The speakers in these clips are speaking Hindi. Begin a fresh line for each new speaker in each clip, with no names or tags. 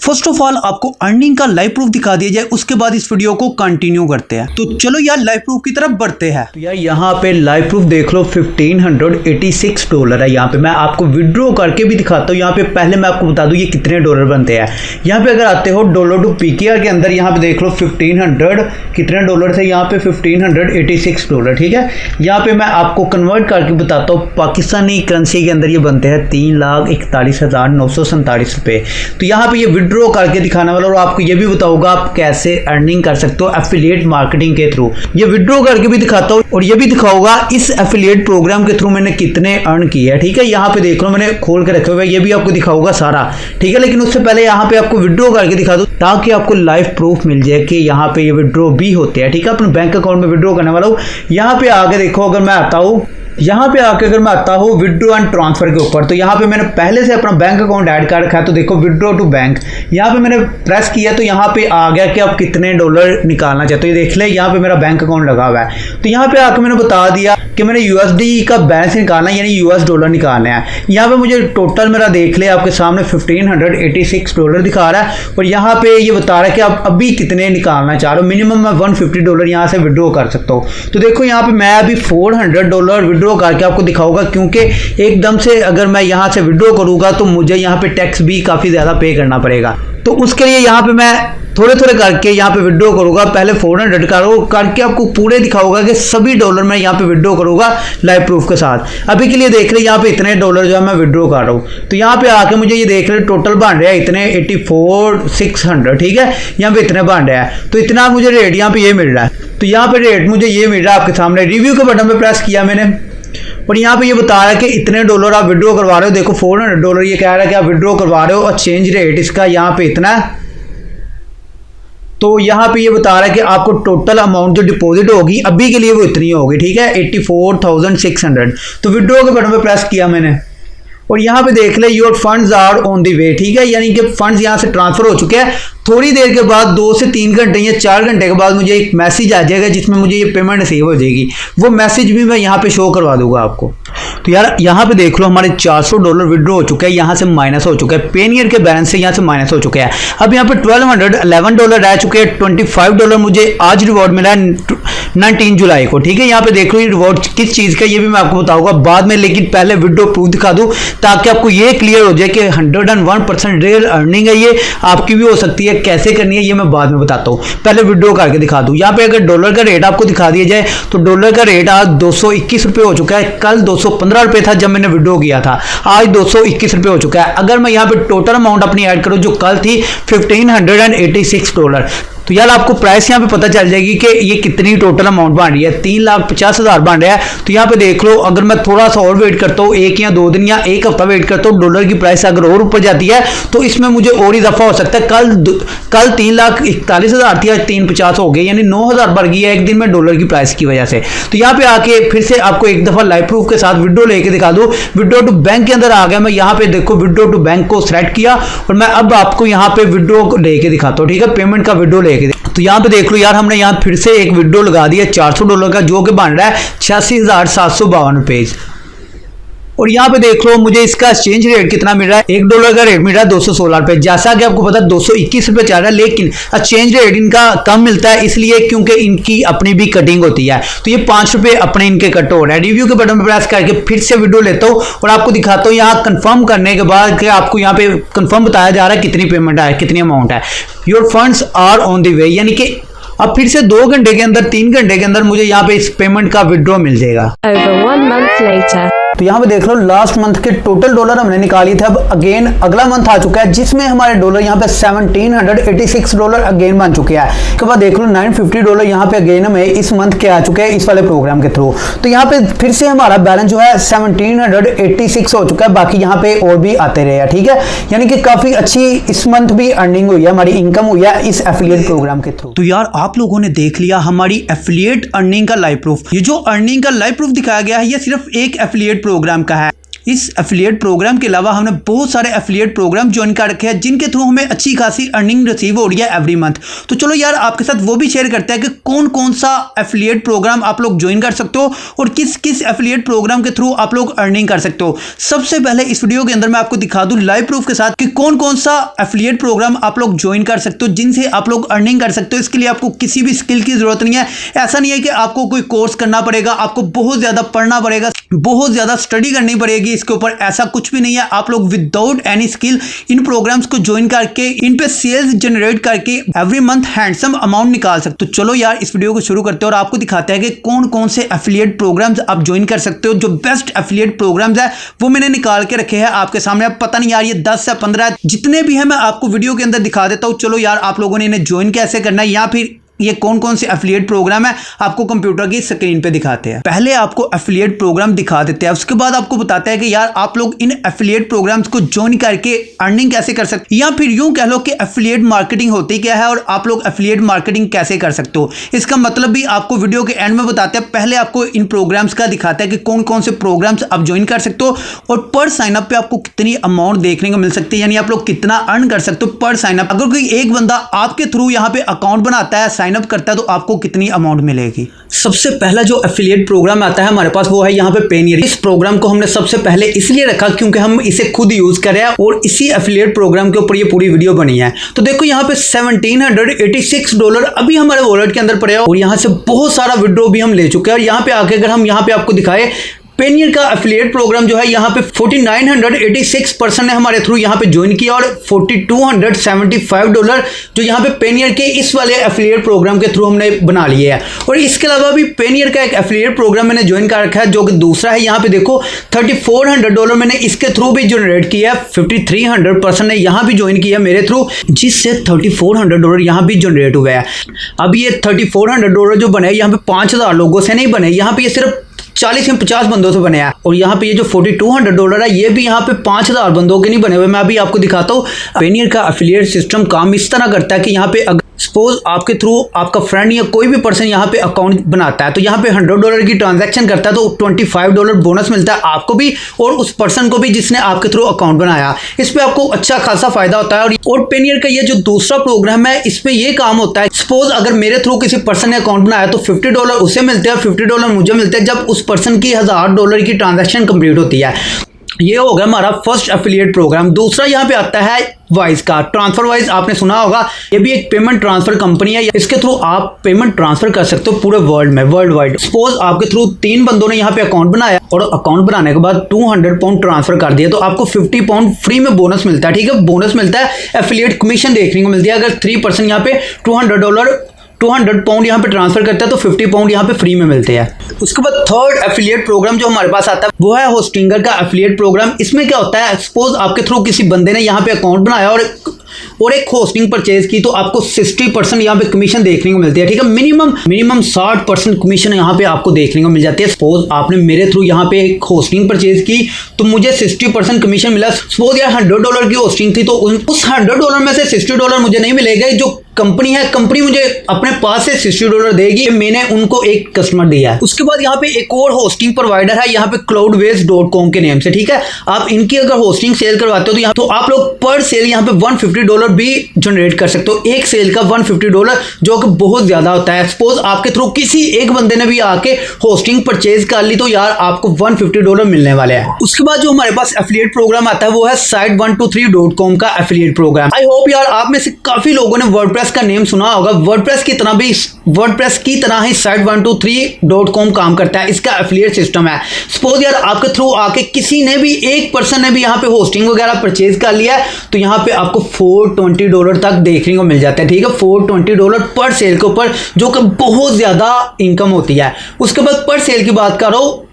फर्स्ट ऑफ ऑल आपको अर्निंग का लाइव प्रूफ दिखा दिया जाए, उसके बाद इस वीडियो को कंटिन्यू करते हैं। तो चलो यार लाइव प्रूफ की तरफ बढ़ते हैं। तो यार यहाँ पे लाइव प्रूफ देख लो, $1586 है। यहाँ पे मैं आपको विड्रॉ करके भी दिखाता हूँ। यहाँ पे पहले मैं आपको बता दूँ ये कितने डॉलर बनते हैं। यहाँ पे अगर आते हो डॉलर टू पीकेआर के अंदर, यहाँ पे देख लो 1500 कितने डॉलर थे, यहाँ पे $1586। ठीक है, यहाँ पे मैं आपको कन्वर्ट करके बताता हूँ। पाकिस्तानी करेंसी के अंदर ये बनते हैं 3,41,947 रुपये। तो यहाँ पे ये विड्रॉ करके दिखाने वाला, और आपको ये भी बताऊंगा आप कैसे अर्निंग कर सकते हो एफिलिएट मार्केटिंग के थ्रू। ये विड्रॉ करके भी दिखाता हूँ और ये भी दिखाऊंगा इस एफिलिएट प्रोग्राम के थ्रू मैंने कितने अर्न किए हैं। ठीक है, यहाँ पे देख लो मैंने खोल के रखे हुए, ये भी आपको दिखाऊंगा सारा। ठीक है, लेकिन उससे पहले यहाँ पे आपको विड्रॉ करके दिखा दूँ ताकि आपको लाइव प्रूफ मिल जाए कि यहाँ पे ये विड्रॉ भी होते हैं। ठीक है, अपने बैंक अकाउंट में विड्रॉ करने वाला हूँ। यहाँ पे आगे देखो, अगर मैं आता हूँ यहाँ पे आके अगर मैं आता हूँ विड्रॉ एंड ट्रांसफर के ऊपर, तो यहाँ पे मैंने पहले से अपना बैंक अकाउंट ऐड कर रखा है। तो देखो विड्रॉ टू बैंक, यहाँ पे मैंने प्रेस किया तो यहाँ पे आ गया कि आप कितने डॉलर निकालना चाहते हो। ये देख ले, यहाँ पे मेरा बैंक अकाउंट लगा हुआ है। तो यहाँ पे आके मैंने बता दिया कि मैंने यूएसडी का बैलेंस निकालना है, यानी यूएस डॉलर निकालना है। यहाँ पे मुझे टोटल मेरा देख ले आपके सामने $1586 दिखा रहा है, और यहाँ पे ये बता रहा है कि आप अभी कितने निकालना चाह रहे हो। मिनिमम मैं $150 यहाँ से विड्रॉ कर सकता हूँ। तो देखो यहाँ पे मैं अभी $400 विड्रॉ करके आपको दिखाऊंगा, क्योंकि एकदम से अगर मैं यहाँ से विड्रॉ करूंगा तो मुझे यहाँ पे टैक्स भी काफ़ी ज़्यादा पे करना पड़ेगा। तो उसके लिए यहाँ पे मैं थोड़े थोड़े करके यहाँ पे विड्रॉ करूंगा। पहले 400 करके आपको पूरे दिखाऊंगा कि सभी डॉलर मैं यहाँ पे विड्रॉ करूंगा लाइव प्रूफ के साथ। अभी के लिए देख रहे यहाँ पे इतने डॉलर जो है मैं विड्रॉ कर रहा हूँ। तो यहाँ पे आके मुझे ये देख रहे टोटल बन रहा है इतने 84,600। ठीक है, यहाँ पे इतने बन रहा है। तो इतना मुझे रेट यहाँ पे ये मिल रहा है। तो यहाँ पे रेट मुझे ये मिल रहा है आपके सामने। रिव्यू के बटन पे प्रेस किया मैंने और यहाँ पे ये बता रहा है कि इतने डॉलर आप विड्रॉ करवा रहे हो। देखो $400 ये कह रहा है कि आप विड्रॉ करवा रहे हो, और चेंज रेट इसका यहाँ पे इतना है। तो यहाँ पे ये बता रहा है कि आपको टोटल अमाउंट जो डिपॉजिट होगी अभी के लिए वो इतनी होगी। ठीक है, 84,600। तो विड्रॉ के बटन पे प्रेस किया मैंने और यहाँ पे देख ले your funds are on the way. ठीक है, यानी कि फंड्स यहाँ से ट्रांसफर हो चुके हैं। थोड़ी देर के बाद 2 से 3 घंटे या 4 घंटे के बाद मुझे एक मैसेज आ जाएगा जिसमें मुझे ये पेमेंट रिसीव हो जाएगी। वो मैसेज भी मैं यहाँ पे शो करवा दूंगा आपको। तो यार यहाँ पे देख लो हमारे $400 विड्रॉ हो चुका है, यहाँ से माइनस हो चुका है। पेनियर के बैलेंस से यहाँ से माइनस हो चुका है। अब यहाँ पे $1211 रह चुके हैं। $25 मुझे आज रिवॉर्ड मिला है 19 जुलाई को। ठीक है, यहाँ पे देख लो ये रिवॉर्ड किस चीज़ का ये भी मैं आपको बताऊंगा बाद में, लेकिन पहले विड्रॉ प्रूफ दिखा दूँ ताकि आपको ये क्लियर हो जाए कि 101% रियल अर्निंग है। ये आपकी भी हो सकती है, कैसे करनी है ये मैं बाद में बताता हूँ। पहले विड्रॉ करके दिखा दूँ। यहाँ पे अगर डॉलर का रेट आपको दिखा दिया जाए तो डॉलर का रेट आज 221 रुपये हो चुका है। कल 215 रुपये था जब मैंने विड्रॉ किया था, आज 221 रुपये हो चुका है। अगर मैं यहाँ पे टोटल अमाउंट अपनी ऐड करूँ जो कल थी $1586, तो यार आपको प्राइस यहाँ पे पता चल जाएगी कि ये कितनी टोटल अमाउंट बन रही है। 3,50,000 बन रहा है। तो यहाँ पे देख लो, अगर मैं थोड़ा सा और वेट करता हूँ, 1 या 2 दिन या 1 हफ्ता वेट करता हूँ, डॉलर की प्राइस अगर और ऊपर जाती है तो इसमें मुझे और इजाफा हो सकता है। कल 3,41,000 थी, आज 3,50,000 हो गई, यानी 9,000 बढ़ गई है एक दिन में डॉलर की प्राइस की वजह से। तो यहाँ पे आके फिर से आपको एक दफा लाइव प्रूफ के साथ विड्रॉ लेके दिखा दूँ। विड्रॉ टू बैंक के अंदर आ गया मैं। यहाँ पे देखो विड्रॉ टू बैंक को सेलेक्ट किया और मैं अब आपको यहाँ पे विड्रॉ लेके दिखाता हूँ। ठीक है, पेमेंट का विड्रॉ लेके। तो यहाँ पे देख लो यार हमने यहाँ फिर से एक विड्रॉ लगा दिया $400 का, जो कि बन रहा है 86,752 रुपये। और यहाँ पे देख लो मुझे इसका एक्सचेंज रेट कितना मिल रहा है। $1 का रेट मिल रहा है 216 रुपये। जैसा कि आपको पता 221 रुपये चल रहा है, लेकिन एक्सचेंज रेट इनका कम मिलता है, इसलिए क्योंकि इनकी अपनी भी कटिंग होती है। तो ये 5 रुपये अपने इनके कट हो रहा है। रिव्यू के बटन पर प्रेस करके फिर से विड्रॉ लेता हूँ और आपको दिखाता हूँ यहाँ कंफर्म करने के बाद कि आपको यहाँ पे कंफर्म बताया जा रहा है कितनी पेमेंट है, कितनी अमाउंट है। Your funds are on the way, यानी कि अब फिर से 2 घंटे के अंदर 3 घंटे के अंदर मुझे यहाँ पे इस पेमेंट का विड्रॉ मिल जाएगा।
Over 1 month later.
तो यहाँ पे देख लो लास्ट मंथ के टोटल डॉलर हमने निकाली थे। अब अगेन अगला मंथ आ चुका है जिसमें हमारे डॉलर यहाँ पे $1,786 अगेन बन चुके हैं। उसके बाद देख लो $950 यहाँ पे अगेन हमें इस मंथ के आ चुके हैं इस वाले प्रोग्राम के थ्रू। तो यहाँ पे फिर से हमारा बैलेंस जो है 1786 हो चुका है। बाकी यहाँ पे और भी आते रहे हैं। ठीक है, यानी कि काफी अच्छी इस मंथ भी अर्निंग हुई है, हमारी इनकम हुई है इस एफिलिएट प्रोग्राम के थ्रू। तो यार आप लोगों ने देख लिया हमारी एफिलिएट अर्निंग का लाइव प्रूफ। ये जो अर्निंग का लाइव प्रूफ दिखाया गया है ये सिर्फ एक एफिलिएट प्रोग्राम का है। इस एफिलिएट प्रोग्राम के अलावा हमने बहुत सारे एफिलिएट प्रोग्राम ज्वाइन कर रखे हैं जिनके थ्रू हमें अच्छी खासी अर्निंग रिसीव हो रही है एवरी मंथ। तो चलो यार आपके साथ वो भी शेयर करते हैं कि कौन कौन सा एफिलिएट प्रोग्राम आप लोग ज्वाइन कर सकते हो और किस किस एफिलिएट प्रोग्राम के थ्रू आप लोग अर्निंग कर सकते हो। सबसे पहले इस वीडियो के अंदर मैं आपको दिखा दूं लाइव प्रूफ के साथ कि कौन कौन सा एफिलिएट प्रोग्राम आप लोग ज्वाइन कर सकते हो जिनसे आप लोग अर्निंग कर सकते हो। इसके लिए आपको किसी भी स्किल की जरूरत नहीं है। ऐसा नहीं है कि आपको कोई कोर्स करना पड़ेगा, आपको बहुत ज्यादा पढ़ना पड़ेगा, बहुत ज्यादा स्टडी करनी पड़ेगी इसके ऊपर, ऐसा कुछ भी नहीं है। आप लोग विदाउट एनी स्किल इन प्रोग्राम्स को ज्वाइन करके इन पे सेल्स जनरेट करके एवरी मंथ हैंडसम अमाउंट निकाल सकते हो। तो चलो यार इस वीडियो को शुरू करते हैं और आपको दिखाते हैं कि कौन कौन से एफिलिएट प्रोग्राम्स आप ज्वाइन कर सकते हो। जो बेस्ट एफिलिएट प्रोग्राम्स है वो मैंने निकाल के रखे हैं आपके सामने। अब पता नहीं यार ये 10 या 15 जितने भी हैं मैं आपको वीडियो के अंदर दिखा देता हूं। चलो यार आप लोगों ने इन्हें ज्वाइन कैसे करना है या फिर ये कौन कौन से एफिलिएट प्रोग्राम है आपको कंप्यूटर की स्क्रीन पे दिखाते हैं। पहले आपको एफिलिएट प्रोग्राम दिखा देते हैं, उसके बाद आपको बताते हैं कि यार आप लोग इन एफिलिएट प्रोग्राम्स को ज्वाइन करके अर्निंग कैसे कर सकते हैं, या फिर यूं कह लो कि एफिलिएट मार्केटिंग होती क्या है और आप लोग एफिलिएट मार्केटिंग कैसे कर सकते हो। इसका मतलब भी आपको वीडियो के एंड में बताते हैं। पहले आपको इन प्रोग्राम्स का दिखाता है कि कौन कौन से प्रोग्राम्स आप ज्वाइन कर सकते हो और पर साइनअप पे आपको कितनी अमाउंट देखने को मिल सकती है, यानी आप लोग कितना अर्न कर सकते हो पर साइनअप। अगर कोई एक बंदा आपके थ्रू यहाँ पे अकाउंट बनाता है, साइनअप करता है, तो आपको कितनी अमाउंट मिलेगी। सबसे पहला जो एफिलिएट प्रोग्राम आता है हमारे पास वो है यहाँ पे पेनियर। इस प्रोग्राम को हमने सबसे पहले इसलिए रखा क्योंकि हम इसे खुद यूज कर रहे हैं और इसी एफिलिएट प्रोग्राम के ऊपर ये पूरी वीडियो बनी है। तो देखो यहाँ पे $1786 अभी हमारे वॉलेट के अंदर पड़े हैं और यहाँ से बहुत सारा विड्रॉ भी हम ले चुके हैं। और यहाँ पे आके अगर हम यहाँ पे आपको दिखाए पेनियर का एफिलिएट प्रोग्राम जो है यहाँ पे 4986 पर्सन ने हमारे थ्रू यहाँ पे ज्वाइन किया और $4275 जो यहाँ पे पेनियर के इस वाले एफिलिएट प्रोग्राम के थ्रू हमने बना लिए है। और इसके अलावा भी पेनियर का एक एफिलिएट प्रोग्राम मैंने ज्वाइन कर रखा है जो कि दूसरा है। यहाँ पे देखो $3400 मैंने इसके थ्रू भी जनरेट किया है। 5300 पर्सन ने यहाँ भी ज्वाइन किया मेरे थ्रू, जिससे $3400 यहाँ भी जनरेट हुआ है। अब ये $3400 जो बने यहाँ पे 5000 लोगों से नहीं बने, यहाँ पे ये सिर्फ 40 या 50 बंदों से बने हैं। और यहाँ पे ये जो $4200 है ये भी यहाँ पे 5000 बंदों के नहीं बने हुए। मैं अभी आपको दिखाता हूँ। पेनियर का एफिलिएट सिस्टम काम इस तरह करता है कि यहाँ पे अगर सपोज आपके थ्रू आपका फ्रेंड या कोई भी पर्सन यहाँ पे अकाउंट बनाता है तो यहाँ पे $100 की ट्रांजैक्शन करता है तो $25 बोनस मिलता है आपको भी और उस पर्सन को भी जिसने आपके थ्रू अकाउंट बनाया। इस पे आपको अच्छा खासा फायदा होता है। और पेनियर का ये जो दूसरा प्रोग्राम है इस पे ये काम होता है, सपोज अगर मेरे थ्रू किसी पर्सन ने अकाउंट बनाया तो $50 उसे मिलते हैं, $50 मुझे मिलते हैं जब उस पर्सन की $1000 की ट्रांजैक्शन कंप्लीट होती है। ये हो गया हमारा फर्स्ट एफिलिएट प्रोग्राम। दूसरा यहाँ पे आता है वाइज का। ट्रांसफर वाइज आपने सुना होगा, ये भी एक पेमेंट ट्रांसफर कंपनी है। इसके थ्रू आप पेमेंट ट्रांसफर कर सकते हो पूरे वर्ल्ड में, वर्ल्ड वाइड। सपोज आपके थ्रू 3 बंदों ने यहाँ पे अकाउंट बनाया और अकाउंट बनाने के बाद £200 ट्रांसफर कर दिया तो आपको £50 फ्री में बोनस मिलता है। ठीक है, बोनस मिलता है, एफिलिएट कमीशन देखने को मिलती है। अगर 3% यहाँ पे £200 यहाँ पे ट्रांसफर करता है तो £50 यहाँ पे फ्री में मिलते हैं। उसके बाद थर्ड एफिलिएट प्रोग्राम जो हमारे पास आता है वो है होस्टिंगर का एफिलिएट प्रोग्राम। इसमें क्या होता है, सपोज आपके थ्रू किसी बंदे ने यहाँ पे अकाउंट बनाया और एक होस्टिंग परचेज की तो आपको 60% यहाँ पे कमीशन देखने को मिलती है। ठीक है, मिनिमम 60% कमीशन यहाँ पे आपको देखने को मिल जाती है। सपोज आपने मेरे थ्रू यहाँ पे एक होस्टिंग परचेज की तो मुझे 60% कमीशन मिला। सपोज यार $100 की होस्टिंग थी तो उस $100 में से $60 मुझे नहीं मिलेगा। जो कंपनी है, कंपनी मुझे अपने पास से $60 देगी, मैंने उनको एक कस्टमर दिया है। उसके बाद यहाँ पे एक और होस्टिंग प्रोवाइडर है यहाँ पे cloudways.com के नेम से। ठीक है, आप इनकी अगर होस्टिंग सेल करवाते हो तो यहाँ तो आप लोग पर सेल यहाँ पे $150 भी जनरेट कर सकते हो। एक सेल का $150 जो कि बहुत ज्यादा होता है। सपोज आपके थ्रू किसी एक बंदे ने भी आके होस्टिंग परचेज कर ली तो यार आपको $150 मिलने वाले हैं। उसके बाद जो हमारे पास एफिलिएट प्रोग्राम आता है वो है site123.com का एफिलिएट प्रोग्राम। आई होप यार आप में से काफी लोगों ने वर्डप्रेस का नेम सुना होगा। वर्डप्रेस की तरह ही site123.com काम करता है। इसका एफिलिएट सिस्टम है। सपोज यार आपके थ्रू आके किसी ने भी एक पर्सन ने भी यहाँ पे होस्टिंग वगैरह परचेज कर लिया है तो यहाँ पे आपको $420 तक देखने को मिल जाता है। ठीक है, $420 पर सेल के ऊपर, जो कि बहुत ज्यादा इनकम होती है। उसके बाद पर सेल की बात करो,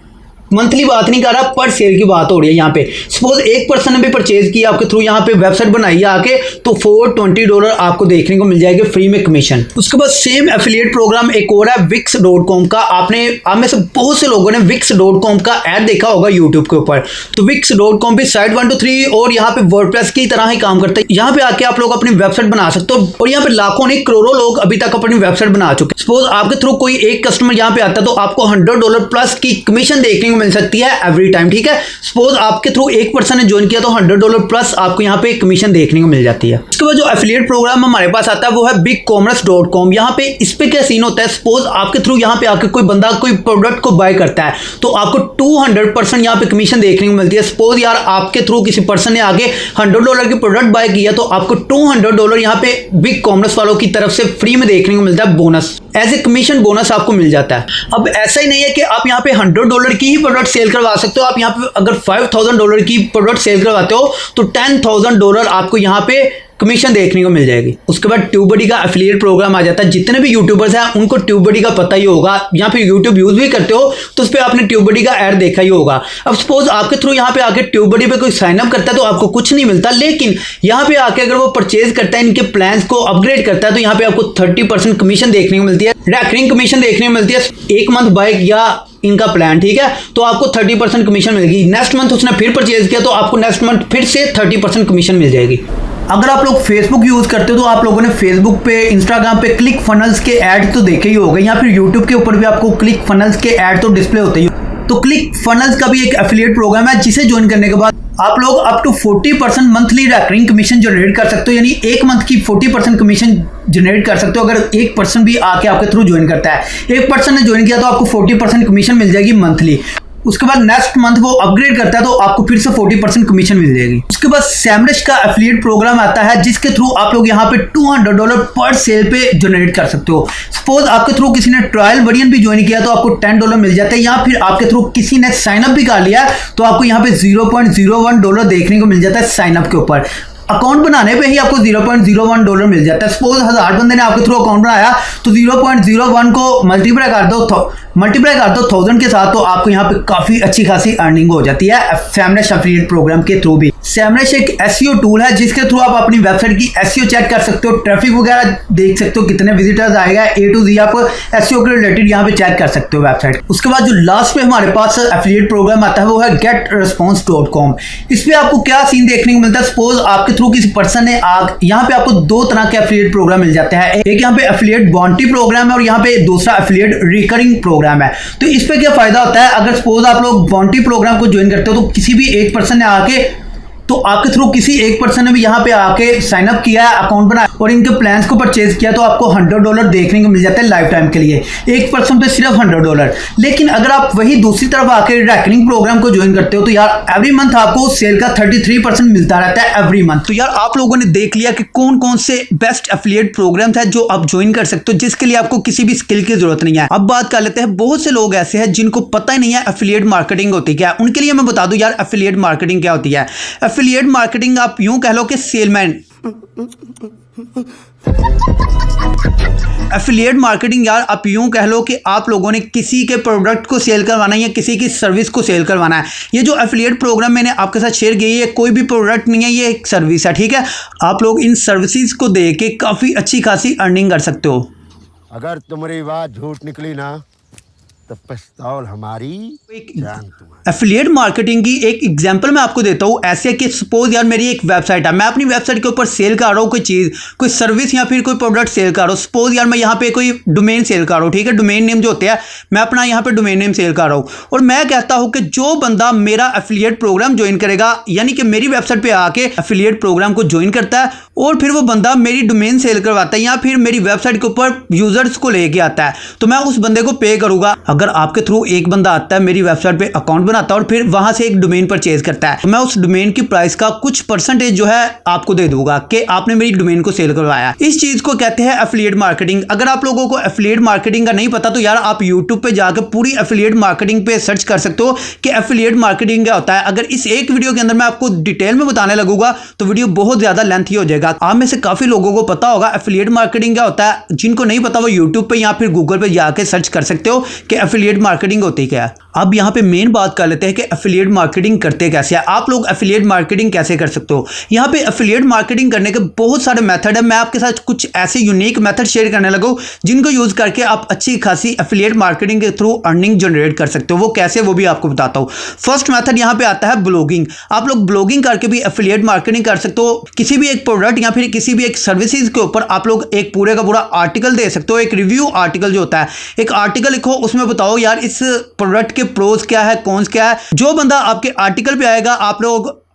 मंथली बात नहीं कर रहा, पर सेल की बात हो रही है यहाँ पे। सपोज एक पर्सन ने भी परचेज किया आपके थ्रू, यहाँ पे वेबसाइट बनाई है आके तो $420 आपको देखने को मिल जाएगा फ्री में कमीशन। उसके बाद सेम एफिलिएट प्रोग्राम एक और है wix.com का। आप में से बहुत से लोगों ने wix.com का ऐड देखा होगा यूट्यूब के ऊपर। तो wix.com भी site123 और यहाँ पे वर्डप्रेस की तरह ही काम करता है। यहाँ पे आके आप लोग अपनी वेबसाइट बना सकते हो और यहाँ पे लाखों नहीं करोड़ों लोग अभी तक अपनी वेबसाइट बना चुके हैं। सपोज आपके थ्रू कोई एक कस्टमर यहाँ पे आता है तो आपको $100 प्लस की कमीशन देखने को मिल सकती है एवरी टाइम, ठीक है। सपोज आपके थ्रू एक पर्सन ने ज्वाइन किया तो $100 प्लस आपको यहाँ पे कमीशन देखने को मिल जाती है। उसके बाद जो एफिलिएट प्रोग्राम हमारे पास आता है वो है bigcommerce.com। यहाँ पे इस पे क्या सीन होता है, सपोज आपके थ्रू यहाँ पे आके कोई बंदा कोई प्रोडक्ट को बाय करता है तो आपको 200% यहाँ पे कमीशन देखने को मिलती है। सपोज यार आपके थ्रू किसी पर्सन ने आगे $100 की प्रोडक्ट बाय किया तो आपको $200 यहाँ पे बिग कॉमर्स वालों की तरफ से फ्री में देखने को मिलता है, bonus as a commission bonus आपको मिल जाता है। अब ऐसा ही नहीं है कि आप यहाँ पे $100 की ही प्रोडक्ट सेल करवा सकते हो, आप यहाँ पे अगर $5,000 की प्रोडक्ट सेल करवाते हो तो $10,000 आपको यहाँ पे कमीशन देखने को मिल जाएगी। उसके बाद ट्यूबबडी का एफिलिएट प्रोग्राम आ जाता है। जितने भी यूट्यूबर्स हैं उनको ट्यूबबडी का पता ही होगा, यहाँ पे यूट्यूब यूज भी करते हो तो उस पर आपने ट्यूबबडी का ऐड देखा ही होगा। अब सपोज आपके थ्रू यहाँ पे आके ट्यूबबडी पे कोई साइन अप करता है तो आपको कुछ नहीं मिलता, लेकिन यहाँ पे आके अगर वो परचेज करता है, इनके प्लान्स को अपग्रेड करता है तो यहाँ पे आपको 30% कमीशन देखने को मिलती है, रैकरिंग कमीशन देखने को मिलती है। एक मंथ बाय किया इनका प्लान, ठीक है, तो आपको 30% कमीशन मिलेगी। नेक्स्ट मंथ उसने फिर परचेज किया तो आपको नेक्स्ट मंथ फिर से 30% कमीशन मिल जाएगी। अगर आप लोग फेसबुक यूज करते हो तो आप लोगों ने फेसबुक पे, इंस्टाग्राम पे क्लिक फनल्स के ऐड तो देखे ही होंगे, या फिर यूट्यूब के ऊपर भी आपको क्लिक फनल्स के ऐड तो डिस्प्ले होते ही। तो क्लिक फनल्स का भी एक एफिलिएट प्रोग्राम है जिसे ज्वाइन करने के बाद आप लोग up to 40% monthly recurring commission generate कर सकते हो, यानी एक मंथ की 40% कमीशन जनरेट कर सकते हो अगर एक पर्सन भी आके आपके थ्रू ज्वाइन करता है। एक पर्सन ने ज्वाइन किया तो आपको 40% कमीशन मिल जाएगी मंथली। उसके बाद नेक्स्ट मंथ वो अपग्रेड करता है तो आपको फिर से 40% कमीशन मिल जाएगी। उसके बाद सैमरश का एफिलिएट प्रोग्राम आता है जिसके थ्रू आप लोग यहाँ पे $200 पर सेल पे जनरेट कर सकते हो। सपोज आपके थ्रू किसी ने ट्रायल वर्जन भी ज्वाइन किया तो आपको $10 मिल जाता है, या फिर आपके थ्रू किसी ने साइन अप भी कर लिया तो आपको यहाँ पे $0.01 देखने को मिल जाता है साइन अप के ऊपर। अकाउंट बनाने पे ही आपको $0.01 मिल जाता है। सपोज 1000 बंदे ने आपके थ्रू अकाउंट बनाया तो 0.01 को मल्टीप्लाई कर दो 1000 के साथ, तो आपको यहाँ पे काफी अच्छी खासी अर्निंग हो जाती है सैमरश एफिलिएट प्रोग्राम के थ्रू भी। सैमरश एक एसईओ टूल है जिसके थ्रू आप अपनी वेबसाइट की एसईओ चेक कर सकते हो, ट्रैफिक वगैरह देख सकते हो, कितने विजिटर्स आएगा, A to Z आप एसईओ के रिलेटेड यहाँ पे चेक कर सकते हो वेबसाइट। उसके बाद जो लास्ट पे हमारे पास एफिलिएट प्रोग्राम आता है वो है getresponse.com। इस पे आपको क्या सीन देखने को मिलता है, सपोज आपके थ्रू किसी पर्सन ने यहाँ पे आपको दो तरह के एफिलिएट प्रोग्राम मिल जाते हैं। एक यहाँ पे एफिलिएट बॉन्टी प्रोग्राम है और यहाँ पे दूसरा एफिलिएट रिकरिंग प्रोग्राम है। तो इस पे क्या फायदा होता है, अगर सपोज आप लोग बॉन्टी प्रोग्राम को ज्वाइन करते हो तो किसी भी एक पर्सन ने आके तो आपके थ्रू किसी एक पर्सन ने भी यहाँ पे आके साइन अप किया है, अकाउंट बनाया और इनके प्लान्स को परचेज किया तो आपको $100 देखने को मिल जाता है लाइफ टाइम के लिए, एक पर्सन पे सिर्फ $100। लेकिन अगर आप वही दूसरी तरफ आके रैकरिंग प्रोग्राम को ज्वाइन करते हो तो यार एवरी मंथ आपको सेल का 33% मिलता रहता है एवरी मंथ। तो यार आप लोगों ने देख लिया कि कौन कौन से बेस्ट एफिलिएट प्रोग्राम्स है जो आप ज्वाइन कर सकते हो, जिसके लिए आपको किसी भी स्किल की जरूरत नहीं है। अब बात कर लेते हैं, बहुत से लोग ऐसे हैं जिनको पता ही नहीं है एफिलिएट मार्केटिंग होती क्या है। उनके लिए मैं बता दूं यार एफिलिएट मार्केटिंग क्या होती है। एफिलिएट मार्केटिंग आप यूं कह लो कि सेलमैन, एफिलिएट मार्केटिंग यार आप यूं कह लो कि आप लोगों ने किसी के प्रोडक्ट को सेल करवाना है या किसी की सर्विस को सेल करवाना है। ये जो एफिलिएट प्रोग्राम मैंने आपके साथ शेयर किया है कोई भी प्रोडक्ट नहीं है, ये एक सर्विस है, ठीक है। आप लोग इन सर्विसेज को दे के काफी अच्छी खासी अर्निंग कर सकते हो।
अगर तुम्हारी बात झूठ निकली ना तो पिस्तौल हमारी जान तुम्हारी।
एफिलिएट मार्केटिंग की एक एग्जांपल मैं आपको देता हूँ। ऐसे कि सपोज यार मेरी एक वेबसाइट है, मैं अपनी वेबसाइट के ऊपर सेल कर रहा हूँ कोई चीज़, कोई सर्विस या फिर कोई प्रोडक्ट सेल कर रहा हूँ। सपोज यार मैं यहाँ पे कोई डोमेन सेल कर रहा हूँ, ठीक है, डोमेन नेम जो होते हैं मैं अपना यहाँ पे डोमेन नेम सेल कर रहा हूँ और मैं कहता हूँ कि जो बंदा मेरा एफिलिएट प्रोग्राम ज्वाइन करेगा, यानी कि मेरी वेबसाइट पर आके एफिलिएट प्रोग्राम को ज्वाइन करता है और फिर वो बंदा मेरी डोमेन सेल करवाता है या फिर मेरी वेबसाइट के ऊपर यूजर्स को लेके आता है, तो मैं उस बंदे को पे करूँगा। अगर आपके थ्रू एक बंदा आता है मेरी वेबसाइट पे अकाउंट बनाता है और फिर वहां से एक डोमेन परचेज करता है, तो मैं उस डोमेन की प्राइस का कुछ परसेंटेज जो है आपको दे दूंगा कि आपने मेरी डोमेन को सेल करवाया। इस चीज को कहते हैं एफिलिएट मार्केटिंग। अगर आप लोगों को एफिलिएट मार्केटिंग का नहीं पता तो यार आप यूट्यूब पे जाकर पूरी एफिलिएट मार्केटिंग पे सर्च कर सकते हो कि एफिलिएट मार्केटिंग क्या होता है। अगर इस एक वीडियो के अंदर मैं आपको डिटेल में बताने लगूंगा तो वीडियो बहुत ज्यादा लेंथी हो जाएगा। आप में से काफी लोगों को पता होगा एफिलिएट मार्केटिंग क्या होता है, जिनको नहीं पता वो यूट्यूब पे या फिर गूगल पे जाके सर्च कर सकते हो कि एफिलिएट मार्केटिंग होती क्या है। अब यहाँ पे मेन बात कर लेते हैं कि एफिलिएट मार्केटिंग करते कैसे हैं, आप लोग एफिलिएट मार्केटिंग कैसे कर सकते हो। यहाँ पे एफिलिएट मार्केटिंग करने के बहुत सारे मेथड है, मैं आपके साथ कुछ ऐसे यूनिक मेथड शेयर करने लगा हूँ जिनको यूज करके आप अच्छी खासी एफिलिएट मार्केटिंग के थ्रू अर्निंग जनरेट कर सकते हो। वो कैसे वो भी आपको बताता हूँ। फर्स्ट मेथड यहाँ पे आता है ब्लॉगिंग। आप लोग ब्लॉगिंग करके भी एफिलिएट मार्केटिंग कर सकते हो। किसी भी एक प्रोडक्ट या फिर किसी भी एक सर्विसेज के ऊपर आप लोग एक पूरे का पूरा आर्टिकल दे सकते हो, एक रिव्यू आर्टिकल जो होता है, एक आर्टिकल लिखो, उसमें बताओ यार इस प्रोडक्ट के प्रोज क्या है, कॉन्स क्या है। जो बंदा आपके आर्टिकल पे आएगा,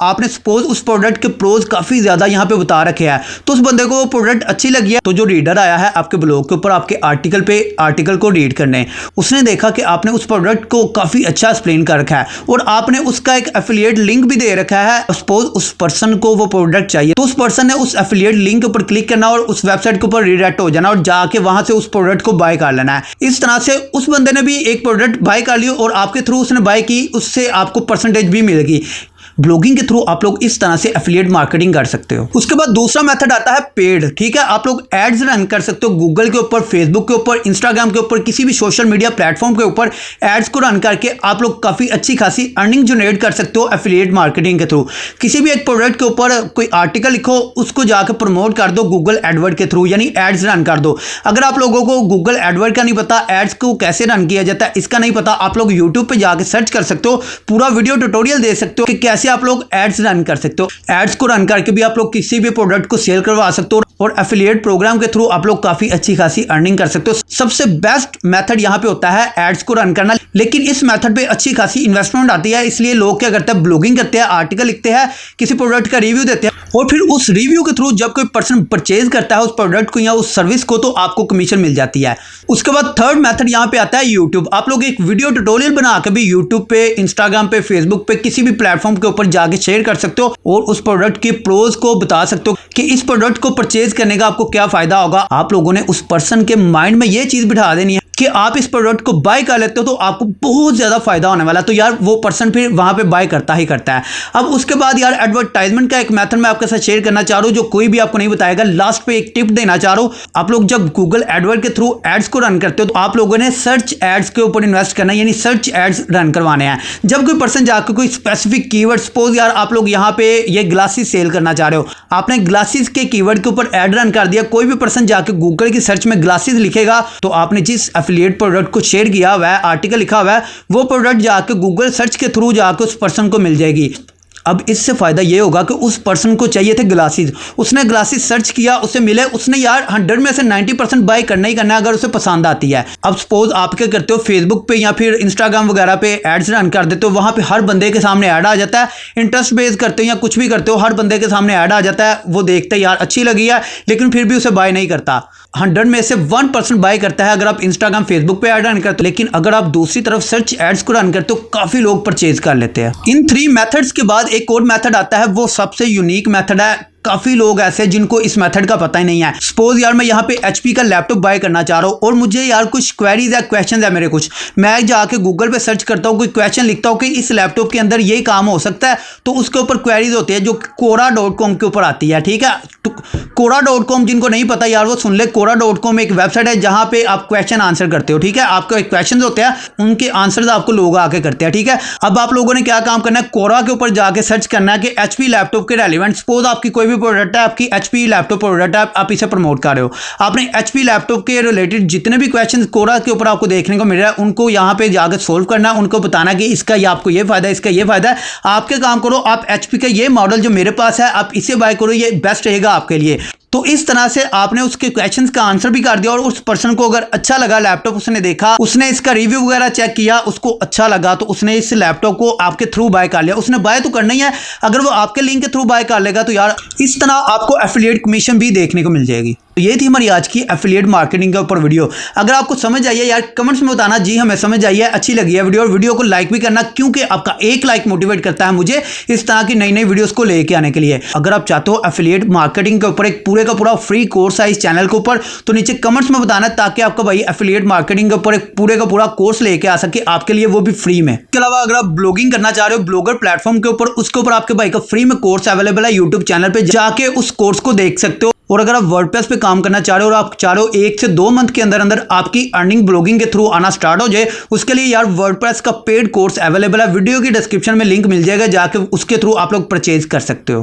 आपने सपोज उस प्रोडक्ट के प्रोज काफ़ी ज़्यादा यहाँ पे बता रखे हैं, तो उस बंदे को वो प्रोडक्ट अच्छी लगी है, तो जो रीडर आया है आपके ब्लॉग के ऊपर आपके आर्टिकल को रीड करने, उसने देखा कि आपने उस प्रोडक्ट को काफ़ी अच्छा एक्सप्लेन कर रखा है और आपने उसका एक एफिलिएट लिंक भी दे रखा है। सपोज उस पर्सन को वो प्रोडक्ट चाहिए, तो उस पर्सन ने उस एफिलिएट लिंक के ऊपर क्लिक करना और उस वेबसाइट के ऊपर रीडायरेक्ट हो जाना और जाके वहां से उस प्रोडक्ट को बाय कर लेना है। इस तरह से उस बंदे ने भी एक प्रोडक्ट बाय कर लिया और आपके थ्रू उसने बाय की, उससे आपको परसेंटेज भी मिलेगी। ब्लॉगिंग के थ्रू आप लोग इस तरह से एफिलिएट मार्केटिंग कर सकते हो। उसके बाद दूसरा मेथड आता है पेड। ठीक है, आप लोग एड्स रन कर सकते हो गूगल के ऊपर, फेसबुक के ऊपर, इंस्टाग्राम के ऊपर, किसी भी सोशल मीडिया प्लेटफॉर्म के ऊपर एड्स को रन करके आप लोग काफ़ी अच्छी खासी अर्निंग जनरेट कर सकते हो एफिलिएट मार्केटिंग के थ्रू। किसी भी एक प्रोडक्ट के ऊपर कोई आर्टिकल लिखो, उसको जाकर प्रमोट कर दो गूगल एडवर्ड के थ्रू, यानी एड्स रन कर दो। अगर आप लोगों को गूगल एडवर्ड का नहीं पता, एड्स को कैसे रन किया जाता है इसका नहीं पता, आप लोग यूट्यूब पर जाकर सर्च कर सकते हो, पूरा वीडियो ट्यूटोरियल दे सकते हो कि कैसे आप लोग एड्स रन कर सकते हो। एड्स को रन करके भी आप लोग किसी भी प्रोडक्ट को सेल करवा सकते हो और एफिलिएट प्रोग्राम के थ्रू आप लोग काफी अच्छी खासी अर्निंग कर सकते हो। सबसे बेस्ट मेथड यहाँ पे होता है एड्स को रन करना, लेकिन इस मेथड पे अच्छी खासी इन्वेस्टमेंट आती है, इसलिए लोग क्या करते हैं, ब्लॉगिंग करते हैं, आर्टिकल लिखते हैं, किसी प्रोडक्ट का रिव्यू देते हैं और फिर उस रिव्यू के थ्रू जब कोई पर्सन परचेज करता है उस प्रोडक्ट को या उस सर्विस को, तो आपको कमीशन मिल जाती है। उसके बाद थर्ड मेथड यहाँ पे आता है यूट्यूब। आप लोग एक वीडियो ट्यूटोरियल बना के भी यूट्यूब पे, इंस्टाग्राम पे, फेसबुक पे, किसी भी प्लेटफॉर्म के ऊपर जाके शेयर कर सकते हो और उस प्रोडक्ट के प्रोज को बता सकते हो कि इस प्रोडक्ट को परचेज करने का आपको क्या फायदा होगा। आप लोगों ने उस पर्सन के माइंड में ये चीज बिठा देनी है कि आप इस प्रोडक्ट को बाय कर लेते हो तो आपको बहुत ज्यादा फायदा होने वाला है, तो यार वो पर्सन फिर वहां पे बाय करता ही करता है। अब उसके बाद यार एडवर्टाइजमेंट का एक मेथड मैं आपके साथ शेयर करना चाह रहा हूं जो कोई भी आपको नहीं बताएगा, लास्ट पे एक टिप देना चाह रहा हूं। आप लोग जब गूगल एडवर्ड के थ्रू एड्स को रन करते हो तो आप लोगों ने सर्च एड्स के ऊपर इन्वेस्ट करना है, यानी सर्च एड्स रन करवाने हैं। जब कोई पर्सन जाकर कोई स्पेसिफिक कीवर्ड, सपोज यार आप लोग यहाँ पे ये ग्लासेस सेल करना चाह रहे हो, आपने ग्लासेस के कीवर्ड के ऊपर एड रन कर दिया, कोई भी पर्सन जाकर गूगल की सर्च में ग्लासेस लिखेगा तो आपने जिस एफिलिएट प्रोडक्ट को शेयर किया हुआ है, आर्टिकल लिखा हुआ है, वो प्रोडक्ट जाके गूगल सर्च के थ्रू जाके उस पर्सन को मिल जाएगी। अब इससे फायदा ये होगा कि उस पर्सन को चाहिए थे ग्लासेस, उसने ग्लासेस सर्च किया, उसे मिले, उसने यार 100 में से 90% बाय करना ही करना है अगर उसे पसंद आती है। अब सपोज आप क्या करते हो, फेसबुक पे या फिर इंस्टाग्राम वगैरह पे एड्स रन कर देते हो, वहां पे हर बंदे के सामने ऐड आ जाता है, इंटरेस्ट बेस करते हो या कुछ भी करते हो, हर बंदे के सामने ऐड आ जाता है, वो देखते हैं यार अच्छी लगी है, लेकिन फिर भी उसे बाय नहीं करता। 100 में से 1% बाय करता है अगर आप इंस्टाग्राम, फेसबुक पे ऐड रन करते हो, लेकिन अगर आप दूसरी तरफ सर्च एड्स को रन करते हो काफी लोग परचेज कर लेते हैं। इन 3 मेथड्स के बाद एक और मेथड आता है, वो सबसे यूनिक मेथड है। काफी लोग ऐसे जिनको इस मेथड का पता ही नहीं है। सपोज यार मैं यहाँ पे HP का लैपटॉप बाय करना चाह रहा हूँ और मुझे यार कुछ क्वेरीज है, क्वेश्चन है मेरे कुछ, मैं जाके गूगल पे सर्च करता हूँ, कोई क्वेश्चन लिखता हूँ कि इस लैपटॉप के अंदर ये काम हो सकता है, तो उसके ऊपर क्वेरीज होती है जो Quora.com के ऊपर आती है। ठीक है, तो Quora.com जिनको नहीं पता यार वो सुन ले, Quora.com एक वेबसाइट है जहाँ पे आप क्वेश्चन आंसर करते हो। ठीक है, आपके क्वेश्चन होते हैं, उनके आंसर आपको लोग आके करते हैं। ठीक है, अब आप लोगों ने क्या काम करना है, Quora के ऊपर जाके सर्च करना है कि HP लैपटॉप के रेलिवेंट, सपोज आपकी कोई भी प्रोडक्ट है, आपकी HP लैपटॉप प्रोडक्ट है, आप इसे प्रमोट कर रहे हो, आपने HP लैपटॉप के रिलेटेड जितने भी क्वेश्चन Quora के ऊपर आपको देखने को मिल रहा है उनको यहाँ पे जाकर सोल्व करना, उनको बताना कि इसका ये आपको ये फायदा है, इसका ये फायदा है, आपके काम करो, आप HP का ये मॉडल जो मेरे पास है आप इसे बाय करो, ये बेस्ट रहेगा आपके लिए। तो इस तरह से आपने उसके क्वेश्चंस का आंसर भी कर दिया और उस पर्सन को अगर अच्छा लगा लैपटॉप, उसने देखा, उसने इसका रिव्यू वगैरह चेक किया, उसको अच्छा लगा तो उसने इस लैपटॉप को आपके थ्रू बाय कर लिया। उसने बाय तो करना ही है, अगर वो आपके लिंक के थ्रू बाय कर लेगा तो यार इस तरह आपको एफिलिएट कमीशन भी देखने को मिल जाएगी। तो ये थी हमारी आज की एफिलिएट मार्केटिंग के ऊपर वीडियो। अगर आपको समझ आई है यार कमेंट्स में बताना जी हमें समझ आई है, अच्छी लगी है वीडियो, और वीडियो को लाइक भी करना क्योंकि आपका एक लाइक मोटिवेट करता है मुझे इस तरह की नई नई वीडियोस को लेके आने के लिए। अगर आप चाहते हो एफिलिएट मार्केटिंग के ऊपर एक पूरे का पूरा फ्री कोर्स है इस चैनल के ऊपर, तो नीचे कमेंट्स में बताना ताकि आपका भाई एफिलिएट मार्केटिंग के ऊपर एक पूरे का पूरा कोर्स लेके आ सके आपके लिए, वो भी फ्री में। इसके अलावा अगर आप ब्लॉगिंग करना चाह रहे हो ब्लॉगर प्लेटफॉर्म के ऊपर, उसके ऊपर आपके भाई का फ्री में कोर्स अवेलेबल है यूट्यूब चैनल पे, जाके उस कोर्स को देख सकते हो। और अगर आप वर्डप्रेस पे काम करना चाह रहे हो और आप चाह रहे हो 1 से 2 मंथ के अंदर अंदर आपकी अर्निंग ब्लॉगिंग के थ्रू आना स्टार्ट हो जाए, उसके लिए यार वर्डप्रेस का पेड कोर्स अवेलेबल है, वीडियो की डिस्क्रिप्शन में लिंक मिल जाएगा, जाके उसके थ्रू आप लोग परचेज कर सकते हो।